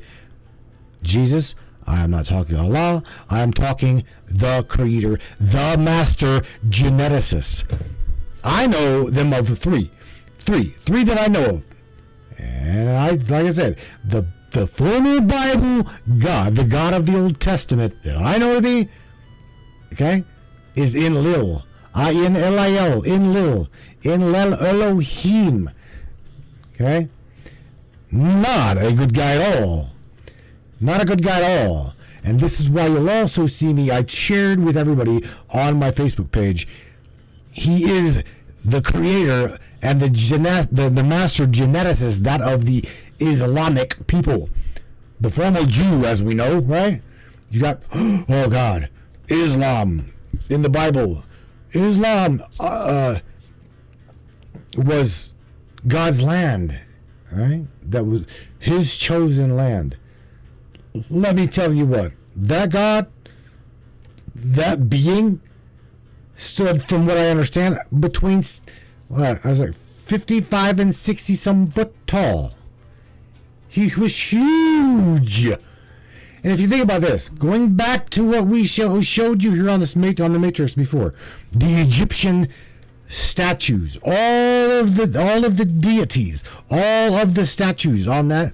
Jesus, I am not talking Allah, I am talking the creator, the master geneticist. I know them of three that I know of. And like I said, the former Bible God, the God of the Old Testament that I know to be, okay, is Enlil. I-N-L-I-L, Enlil. Enlil Elohim. Okay? Not a good guy at all. Not a good guy at all. And this is why you'll also see me, I shared with everybody on my Facebook page, he is the creator and the master geneticist, that of the Islamic people. The formal Jew, as we know, right? You got, oh God, Islam in the Bible. Islam was God's land, right? That was his chosen land. Let me tell you what, that God, that being, stood, from what I understand, between, I was like 55 and 60 some foot tall. He was huge. And if you think about this, going back to what we showed you here on the Matrix before, the Egyptian statues, all of the deities, all of the statues on that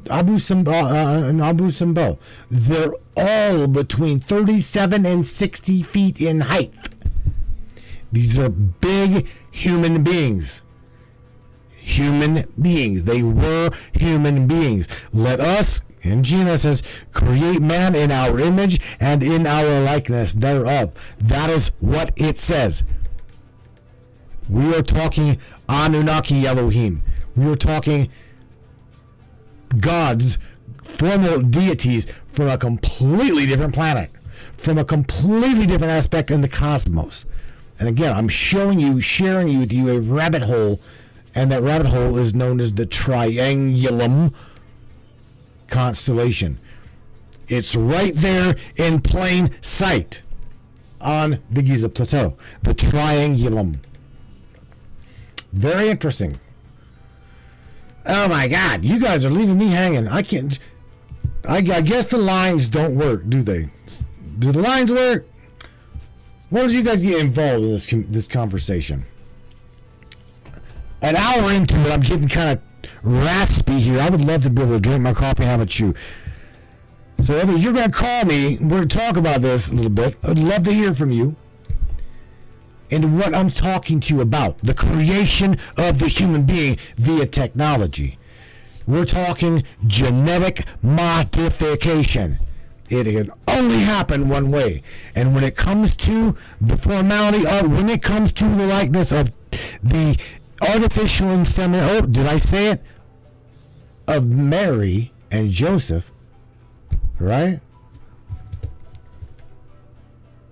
Abu Simbel, they're all between 37 and 60 feet in height. These are big human beings. Human beings. They were human beings. Let us, in Genesis, create man in our image and in our likeness thereof. That is what it says. We are talking Anunnaki Elohim. We are talking gods, formal deities from a completely different planet, from a completely different aspect in the cosmos. And again, I'm sharing with you a rabbit hole, and that rabbit hole is known as the Triangulum constellation. It's right there in plain sight on the Giza Plateau. The Triangulum. Very interesting. Oh my God, you guys are leaving me hanging. I guess the lines don't work, do they? Do the lines work? Why don't you guys get involved in this conversation? An hour into it, I'm getting kind of raspy here. I would love to be able to drink my coffee and have a chew. So whether you're going to call me, we're going to talk about this a little bit. I'd love to hear from you. And what I'm talking to you about, the creation of the human being via technology. We're talking genetic modification. It can only happen one way. And when it comes to the formality, or when it comes to the likeness of the artificial insemination, did I say it? Of Mary and Joseph, right?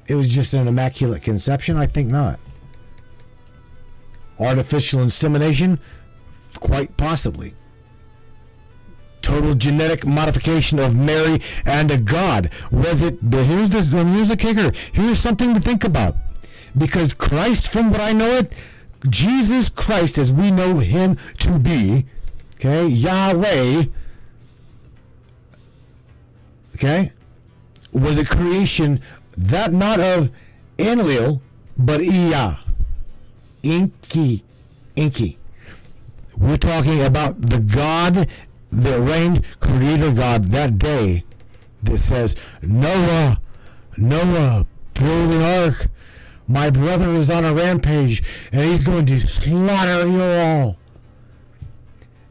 It was just an immaculate conception? I think not. Artificial insemination? Quite possibly. Total genetic modification of Mary and a God. Was it? Here's the kicker. Here's something to think about. Because Christ, from what I know it, Jesus Christ, as we know him to be, okay, Yahweh, okay, was a creation that not of Enlil, but Iya. Inky. We're talking about the God that reigned, creator God, that day that says, Noah, build an ark. My brother is on a rampage and he's going to slaughter you all.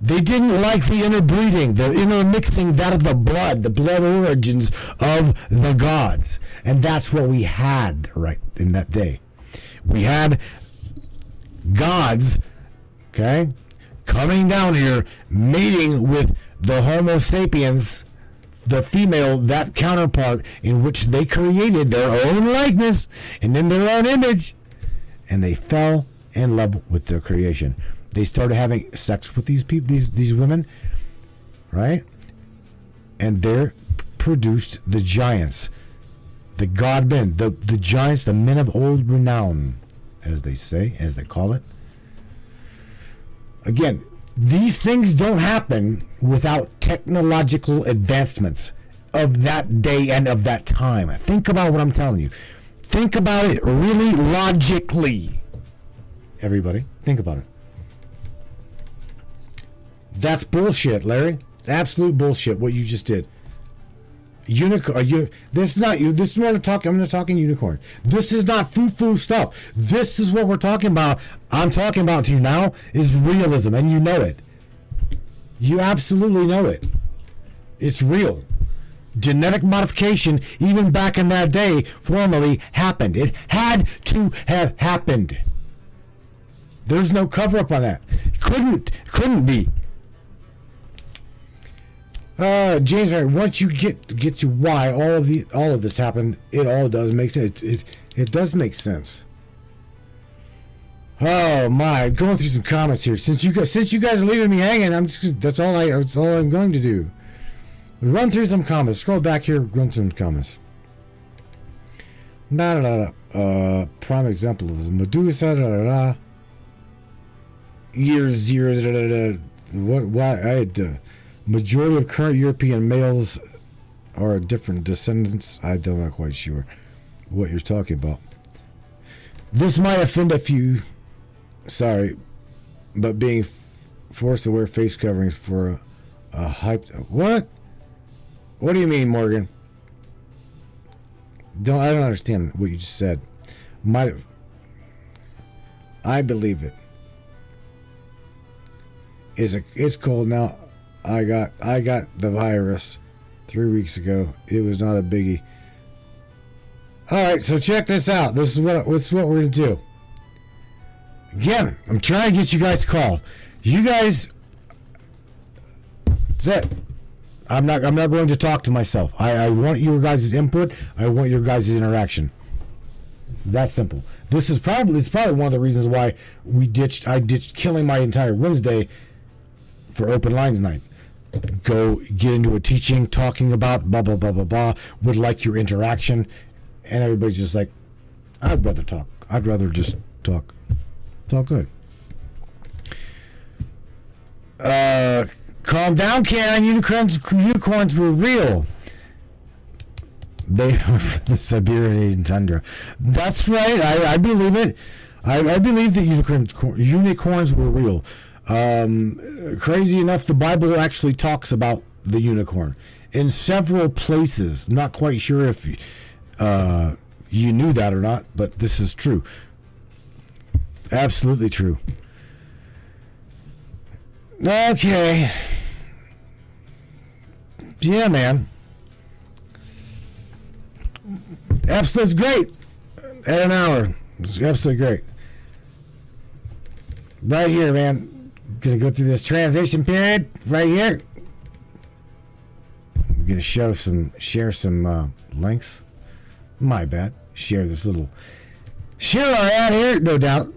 They didn't like the interbreeding, the intermixing that of the blood origins of the gods. And that's what we had right in that day. We had gods, okay, coming down here, mating with the Homo sapiens, the female, that counterpart, in which they created their own likeness and in their own image. And they fell in love with their creation. They started having sex with these people, these women, right? And there produced the giants, the god men, the giants, the men of old renown, as they say, as they call it. Again, these things don't happen without technological advancements of that day and of that time. Think about what I'm telling you. Think about it really logically. Everybody, think about it. That's bullshit, Larry. Absolute bullshit. What you just did. Unicorn. This is not you. This is what I'm talking. I'm not talking unicorn. This is not foo-foo stuff. This is what we're talking about. I'm talking about to you now is realism, and you know it. You absolutely know it. It's real. Genetic modification, even back in that day, formally happened. It had to have happened. There's no cover-up on that. Couldn't be. James, once you get to why all of this happened, it all does make sense. It does make sense. Oh my! Going through some comments here. Since you guys are leaving me hanging, that's all I'm going to do. Run through some comments. Scroll back here. Run through some comments. Prime example is Medusa. Years. Why? Majority of current European males are different descendants. I'm not quite sure what you're talking about. This might offend a few. Sorry, but being forced to wear face coverings for a hyped... What? What do you mean, Morgan? I don't understand what you just said. I believe it. It's cold now. I got the virus 3 weeks ago. It was not a biggie. All right, so check this out. This is what we're gonna do. Again, I'm trying to get you guys to call. You guys, that's it. I'm not going to talk to myself. I want your guys' input. I want your guys' interaction. It's that simple. It's probably one of the reasons why I ditched killing my entire Wednesday for open lines night. Go get into a teaching, talking about blah blah blah blah blah. Would like your interaction, and everybody's just like, I'd rather talk. I'd rather just talk. It's all good. Calm down, Karen. Unicorns were real. They are from the Siberian tundra. That's right. I believe it. I believe that unicorns were real. Crazy enough, the Bible actually talks about the unicorn in several places. Not quite sure if you knew that or not, but this is true. Absolutely true. Okay. Yeah, man. Absolutely great. At an hour. It's absolutely great. Right here, man. Gonna go through this transition period right here. I'm gonna share some links. My bad. Share our ad here, no doubt.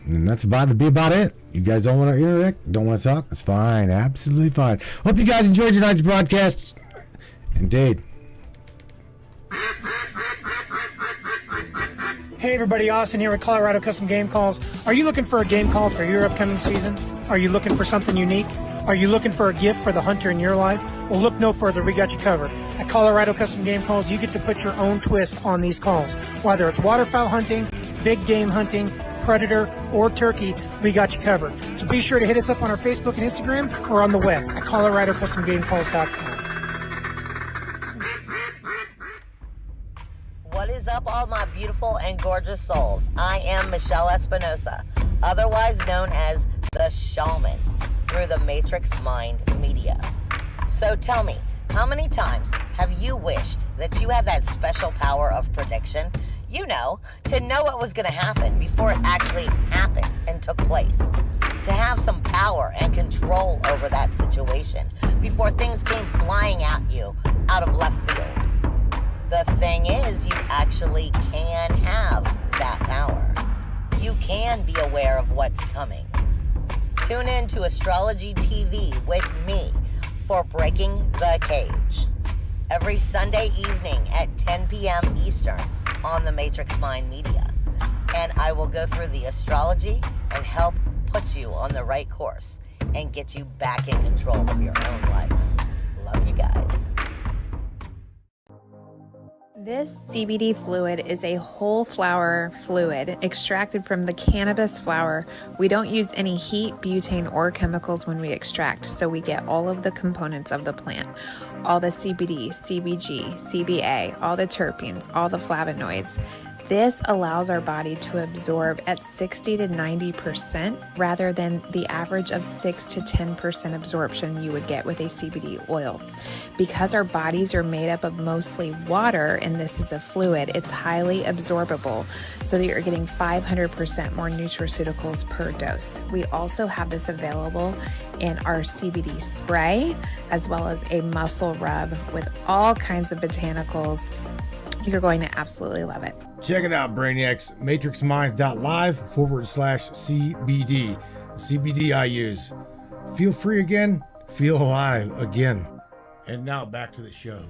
And that's about it. You guys don't want to interact? Don't want to talk? That's fine. Absolutely fine. Hope you guys enjoyed tonight's broadcast. Indeed. Hey everybody, Austin here with Colorado Custom Game Calls. Are you looking for a game call for your upcoming season? Are you looking for something unique? Are you looking for a gift for the hunter in your life? Well, look no further. We got you covered. At Colorado Custom Game Calls, you get to put your own twist on these calls. Whether it's waterfowl hunting, big game hunting, predator, or turkey, we got you covered. So be sure to hit us up on our Facebook and Instagram or on the web at ColoradoCustomGameCalls.com. What is up, all my beautiful and gorgeous souls? I am Michelle Espinosa, otherwise known as the Shaman, through the Matrix Mind Media. So tell me, how many times have you wished that you had that special power of prediction? You know, to know what was going to happen before it actually happened and took place. To have some power and control over that situation before things came flying at you out of left field. The thing is, you actually can have that power. You can be aware of what's coming. Tune in to Astrology TV with me for Breaking the Cage. Every Sunday evening at 10 p.m. Eastern on the Matrix Mind Media. And I will go through the astrology and help put you on the right course and get you back in control of your own life. Love you guys. This CBD fluid is a whole flower fluid extracted from the cannabis flower. We don't use any heat, butane, or chemicals when we extract, so we get all of the components of the plant. All the CBD, CBG, CBA, all the terpenes, all the flavonoids. This allows our body to absorb at 60 to 90% rather than the average of 6 to 10% absorption you would get with a CBD oil. Because our bodies are made up of mostly water and this is a fluid, it's highly absorbable so that you're getting 500% more nutraceuticals per dose. We also have this available in our CBD spray as well as a muscle rub with all kinds of botanicals. You're going to absolutely love it. Check it out, Brainiacs. MatrixMinds.live/CBD. CBD I use. Feel free again. Feel alive again. And now back to the show.